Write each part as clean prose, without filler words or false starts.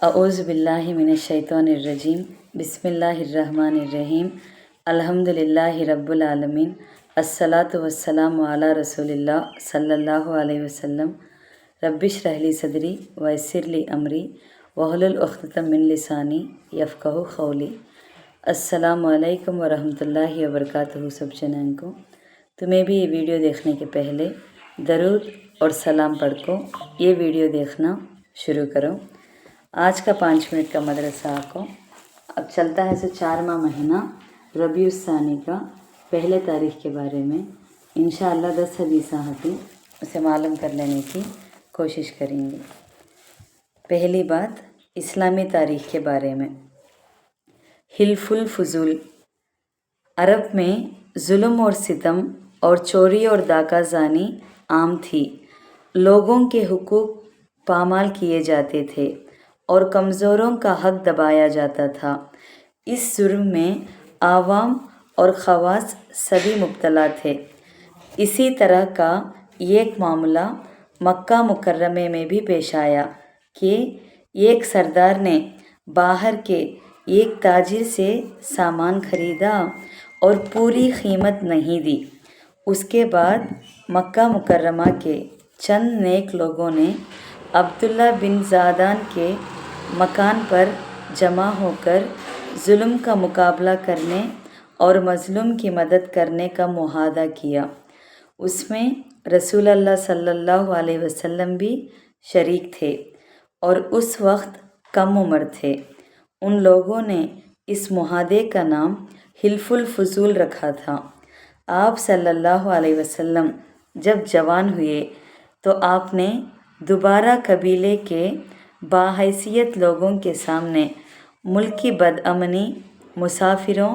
अऊज़ु बिल्लाहि मिनश्शैतानिर्रजीम बिस्मिल्लाहिर्रहमानिर्रहीम अल्हम्दुलिल्लाहि रब्बिल आलमीन अस्सलातु वस्सलामु अला रसूलिल्लाह सल्लल्लाहु अलैहि वसल्लम रब्बिश्रह ली सदरी वयस्सिर ली अमरी वहलुल उक़्दतम मिन लिसानी यफ़क़हू क़ौली। अस्सलामु अलैकुम वरहमतुल्लाहि वबरकातुहू। सब जनान को तुम्हें भी ये वीडियो देखने के पहले दरूद और सलाम पढ़ को ये वीडियो देखना शुरू करो। आज का 5 मिनट का मदरसा को अब चलता है 4वां महीना रबीउस्सानी का पहले तारीख के बारे में इंशाअल्लाह 10 हदीस आती उसे मालूम कर लेने की कोशिश करेंगे। पहली बात इस्लामी तारीख के बारे में। हिल्फुल फुजूल अरब में जुल्म और सितम और चोरी और दाकाज़ानी आम थी। लोगों के हुकूक पामाल किए जाते थे और कमज़ोरों का हक दबाया जाता था। इस जुर्म में आवाम और ख़वास सभी मुब्तला थे। इसी तरह का एक मामला मक्का मुकर्रमे में भी पेश आया कि एक सरदार ने बाहर के एक ताजिर से सामान खरीदा और पूरी कीमत नहीं दी। उसके बाद मक्का मुकर्रमा के चंद नेक लोगों ने अब्दुल्ला बिन ज़ादान के मकान पर जमा होकर जुल्म का मुकाबला करने और मज़लूम की मदद करने का मुआहदा किया। उसमें रसूलुल्लाह सल्लल्लाहु अलैहि वसल्लम भी शरीक थे और उस वक्त कम उम्र थे। उन लोगों ने इस मुआहदे का नाम हिल्फुल फुजूल रखा था। आप सल्लल्लाहु अलैहि वसल्लम जब जवान हुए तो आपने दोबारा कबीले के बाहैसियत लोगों के सामने मुल्क की बदअमनी, मुसाफिरों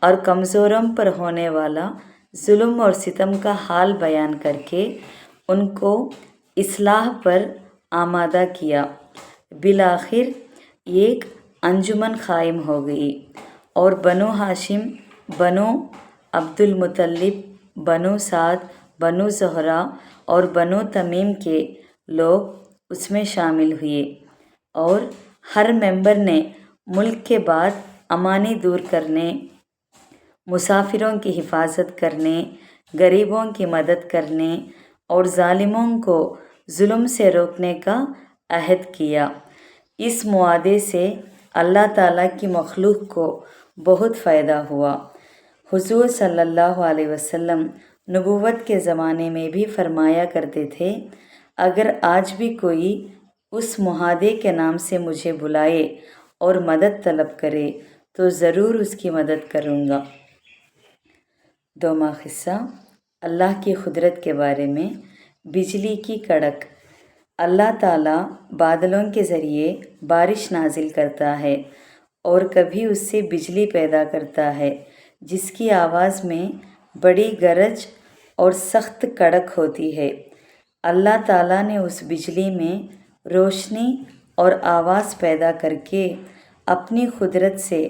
और कमज़ोरों पर होने वाला जुल्म और सितम का हाल बयान करके उनको इस्लाह पर आमादा किया। बिलाखिर एक अंजुमन कायम हो गई और बनो हाशिम, बनो अब्दुल मुत्तलिब, बनो साद, बनो ज़ुहरा और बनो तमीम के लोग उसमें शामिल हुए और हर मेंबर ने मुल्क के बाद अमानी दूर करने, मुसाफिरों की हिफाजत करने, गरीबों की मदद करने और जालिमों को जुल्म से रोकने का अहद किया। इस मुआहदे से अल्लाह ताला की मखलूक को बहुत फ़ायदा हुआ। हुज़ूर सल्लल्लाहु अलैहि वसल्लम नबूवत के ज़माने में भी फरमाया करते थे, अगर आज भी कोई उस मुआहदे के नाम से मुझे बुलाए और मदद तलब करे तो ज़रूर उसकी मदद करूँगा। 2वां हिस्सा अल्लाह की कुदरत के बारे में। बिजली की कड़क। अल्लाह ताला बादलों के ज़रिए बारिश नाजिल करता है और कभी उससे बिजली पैदा करता है जिसकी आवाज़ में बड़ी गरज और सख्त कड़क होती है। अल्लाह ताला ने उस बिजली में रोशनी और आवाज़ पैदा करके अपनी कुदरत से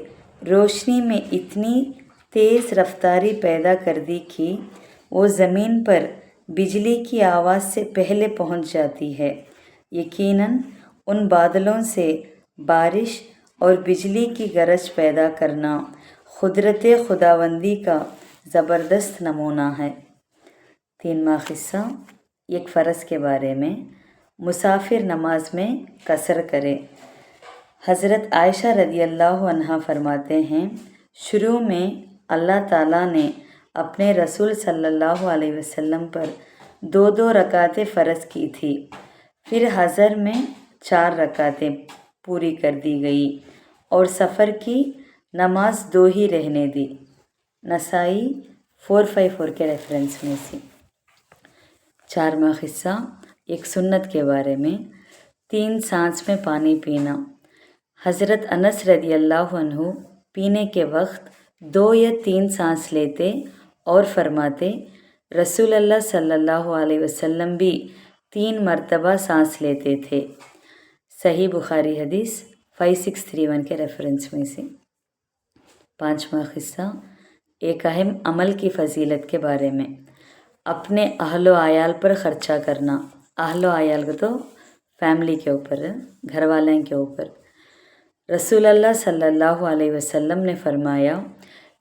रोशनी में इतनी तेज़ रफ्तारी पैदा कर दी कि वो ज़मीन पर बिजली की आवाज़ से पहले पहुंच जाती है। यकीनन उन बादलों से बारिश और बिजली की गरज पैदा करना कुदरत खुदावंदी का ज़बरदस्त नमूना है। 3वां हिस्सा एक फ़र्ज़ के बारे में। मुसाफिर नमाज में कसर करे। हज़रत आयशा रदियल्लाहु अन्हा फरमाते हैं, शुरू में अल्लाह ताला ने अपने रसूल सल्लल्लाहु अलैहि वसल्लम पर 2-2 रकातें फ़र्ज़ की थी। फिर हज़र में 4 रकातें पूरी कर दी गई और सफ़र की नमाज 2 ही रहने दी। नसाई 454 के रेफरेंस में से। 4वां हिस्सा एक सुन्नत के बारे में। 3 सांस में पानी पीना। हज़रत अनस रदियल्लाहु अन्हु पीने के वक्त 2 या 3 सांस लेते और फरमाते, रसूलुल्लाह सल्लल्लाहु अलैहि वसल्लम भी 3 मरतबा सांस लेते थे। सही बुखारी हदीस 5631 के रेफरेंस में से। 5वां हिस्सा एक अहम अमल की फ़जीलत के बारे में। अपने अहलो आयाल पर ख़र्चा करना। अहलो आयाल को तो फैमिली के ऊपर, घर वाले के ऊपर। रसूल अल्लाह सल्लल्लाहु अलैहि वसल्लम ने फरमाया,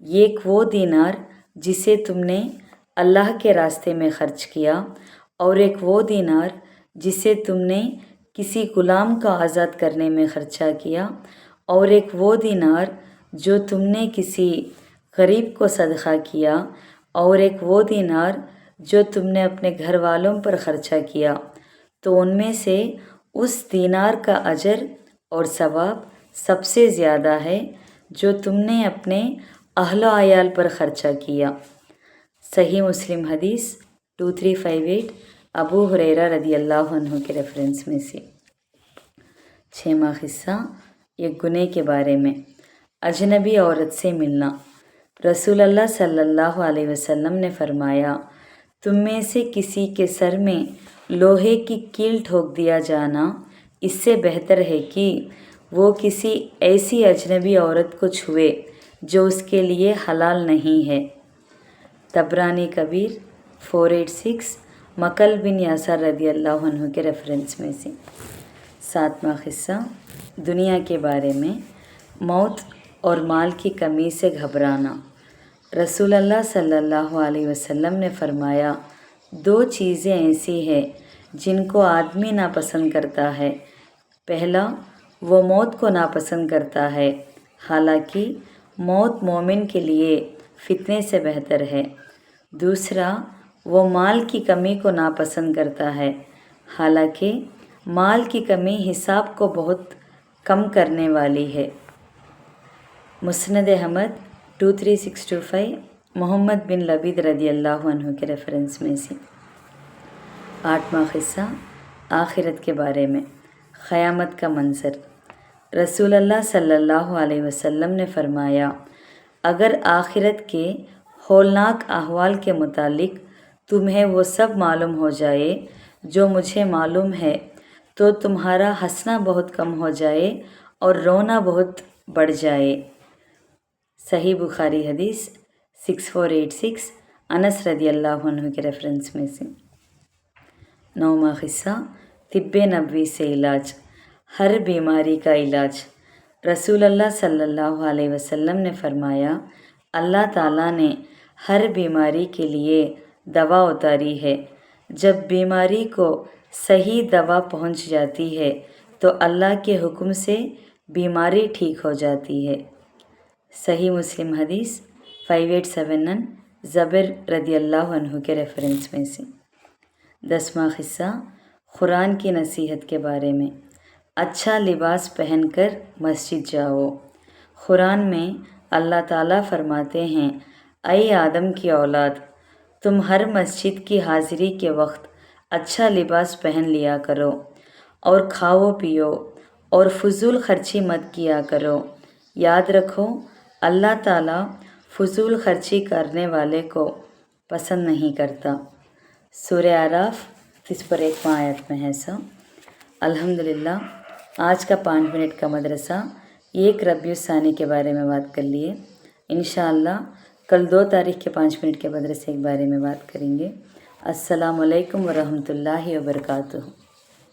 एक वो दीनार जिसे तुमने अल्लाह के रास्ते में ख़र्च किया और एक वो दीनार जिसे तुमने किसी ग़ुलाम का आज़ाद करने में ख़र्चा किया और एक वो दीनार जो तुमने किसी गरीब को सदक़ा किया और एक वो दीनार जो तुमने अपने घर वालों पर ख़र्चा किया, तो उनमें से उस दीनार का अजर और सवाब सबसे ज़्यादा है जो तुमने अपने अहलो आयाल पर ख़र्चा किया। सही मुस्लिम हदीस 2358 अबू हुरैरा रदियल्लाहु अन्हु के रेफरेंस में से। 6वां हिस्सा, एक गुनाह के बारे में। अजनबी औरत से मिलना। रसूल अल्लाह सल्लल्लाहु अलैहि वसल्लम ने फरमाया, तुम में से किसी के सर में लोहे की कील ठोक दिया जाना इससे बेहतर है कि वो किसी ऐसी अजनबी औरत को छुए जो उसके लिए हलाल नहीं है। तबरानी कबीर 486 मकल बिन यासर रदियल्लाहु अन्हु के रेफरेंस में से। 7वां हिस्सा, दुनिया के बारे में। मौत और माल की कमी से घबराना। रसूल अल्लाह सल्लल्लाहु अलैहि वसल्लम ने फरमाया, दो चीज़ें ऐसी हैं जिनको आदमी नापसंद करता है। पहला, वो मौत को नापसंद करता है, हालांकि मौत मोमिन के लिए फितने से बेहतर है। दूसरा, वो माल की कमी को नापसंद करता है, हालांकि माल की कमी हिसाब को बहुत कम करने वाली है। मुस्नद अहमद 23625 मोहम्मद बिन लबीद रदियल्लाहु अन्हु के रेफरेंस में से। 8वां हिस्सा, आखिरत के बारे में। क़यामत का मंज़र। रसूल अल्लाह सल्लल्लाहु अलैहि वसल्लम ने फरमाया, अगर आखिरत के हौलनाक अहवाल के मुतालिक तुम्हें वो सब मालूम हो जाए जो मुझे मालूम है, तो तुम्हारा हंसना बहुत कम हो जाए और रोना बहुत बढ़ जाए। सही बुखारी हदीस 6486 अनस रदियल्लाहु अन्हु के रेफरेंस में से। 9वां हिस्सा, तिब्बे नबवी से इलाज। हर बीमारी का इलाज। रसूल अल्लाह सल्लल्लाहु अलैहि वसल्लम ने फरमाया, अल्लाह ताला ने हर बीमारी के लिए दवा उतारी है। जब बीमारी को सही दवा पहुंच जाती है तो अल्लाह के हुक्म से बीमारी ठीक हो जाती है। सही मुस्लिम हदीस 5879 ज़बर रदियल्लाहु अन्हु के रेफरेंस में से। 10वां हिस्सा, कुरान की नसीहत के बारे में। अच्छा लिबास पहनकर मस्जिद जाओ। कुरान में अल्लाह ताला फरमाते हैं, ऐ आदम की औलाद, तुम हर मस्जिद की हाज़िरी के वक्त अच्छा लिबास पहन लिया करो और खाओ पियो और फजूल खर्ची मत किया करो। याद रखो, अल्लाह ताला फजूल खर्ची करने वाले को पसंद नहीं करता। सूरह आराफ 31 आयत में है सब। अल्हम्दुलिल्लाह, आज का 5 मिनट का मदरसा 1 रबीउल सानी के बारे में बात कर लिए। इंशाअल्लाह कल 2 तारीख़ के 5 मिनट के मदरसे के बारे में बात करेंगे। अस्सलामु अलैकुम व रहमतुल्लाहि व बरकातुहू।